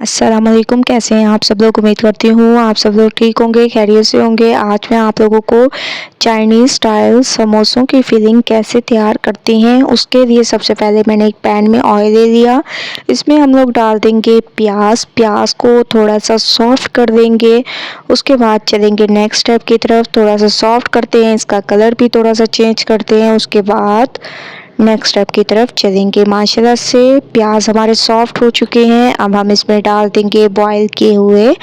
अस्सलाम वालेकुम। कैसे हैं आप सब लोग? उम्मीद करती हूँ आप सब लोग ठीक होंगे, खैरियत से होंगे। आज मैं आप लोगों को चाइनीज़ स्टाइल समोसों की फिलिंग कैसे तैयार करते हैं उसके लिए सबसे पहले मैंने एक पैन में ऑयल ले लिया। इसमें हम लोग डाल देंगे प्याज। प्याज को थोड़ा सा सॉफ्ट कर देंगे। उसके बाद चलेंगे नेक्स्ट स्टेप की तरफ। थोड़ा सा सॉफ्ट करते हैं, इसका कलर भी थोड़ा सा चेंज करते हैं। उसके बाद नेक्स्ट स्टेप की तरफ चलेंगे। माशाल्लाह से प्याज हमारे सॉफ्ट हो चुके हैं। अब हम इसमें डाल देंगे बॉईल किए हुए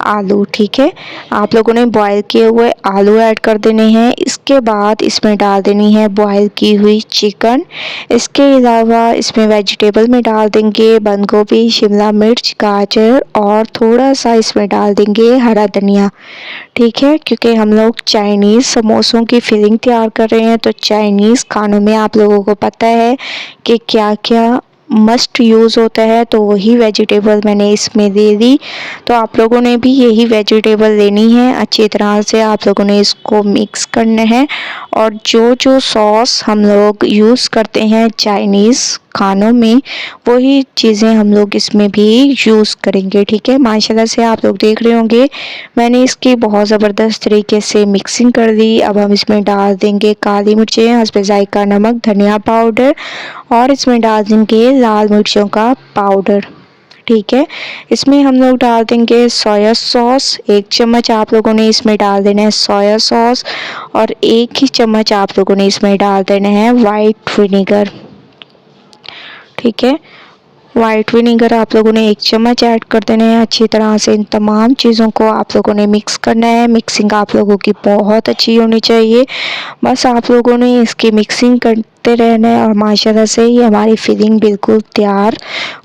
आलू। ठीक है, आप लोगों ने बॉईल किए हुए आलू ऐड कर देने हैं। इसके बाद इसमें डाल देनी है बॉईल की हुई चिकन। इसके अलावा इसमें वेजिटेबल में डाल देंगे बंद गोभी, शिमला मिर्च, गाजर और थोड़ा सा इसमें डाल देंगे हरा धनिया। ठीक है, क्योंकि हम लोग चाइनीज़ समोसों की फिलिंग तैयार कर रहे हैं, तो चाइनीज़ खानों में आप लोगों को पता है कि क्या क्या मस्ट यूज़ होता है, तो वही वेजिटेबल मैंने इसमें दे दी। तो आप लोगों ने भी यही वेजिटेबल लेनी है। अच्छी तरह से आप लोगों ने इसको मिक्स करना है और जो जो सॉस हम लोग यूज़ करते हैं चाइनीज़ खानों में, वही चीज़ें हम लोग इसमें भी यूज़ करेंगे। ठीक है, माशाल्लाह से आप लोग देख रहे होंगे मैंने इसकी बहुत ज़बरदस्त तरीके से मिक्सिंग कर दी। अब हम इसमें डाल देंगे काली मिर्चें, हस्बे ज़ायका नमक, धनिया पाउडर और इसमें डाल देंगे लाल मिर्चों का पाउडर। ठीक है, इसमें हम लोग डाल देंगे सोया सॉस। 1 चम्मच आप लोगों ने इसमें डाल देना है सोया सॉस और 1 ही चम्मच आप लोगों ने इसमें डाल देना है वाइट विनेगर। ठीक है, वाइट विनेगर आप लोगों ने 1 चम्मच ऐड कर देना है। अच्छी तरह से इन तमाम चीज़ों को आप लोगों ने मिक्स करना है। मिक्सिंग आप लोगों की बहुत अच्छी होनी चाहिए। बस आप लोगों ने इसकी मिक्सिंग करते रहना है और माशाल्लाह से ये हमारी फिलिंग बिल्कुल तैयार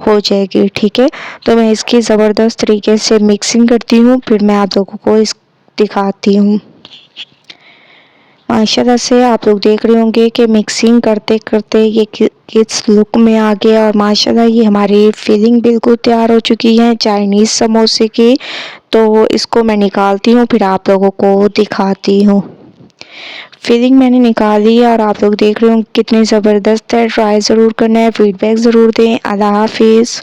हो जाएगी। ठीक है, तो मैं इसकी ज़बरदस्त तरीके से मिक्सिंग करती हूँ, फिर मैं आप लोगों को इस दिखाती हूँ। माशाल्लाह से आप लोग देख रहे होंगे कि मिक्सिंग करते करते ये किस लुक में आ गया और माशाल्लाह ये हमारी फिलिंग बिल्कुल तैयार हो चुकी है चाइनीज़ समोसे की। तो इसको मैं निकालती हूँ, फिर आप लोगों को दिखाती हूँ। फिलिंग मैंने निकाली और आप लोग देख रहे होंगे कितनी ज़बरदस्त है। ट्राई ज़रूर करना है, फीडबैक ज़रूर दें। अल्लाह हाफिज़।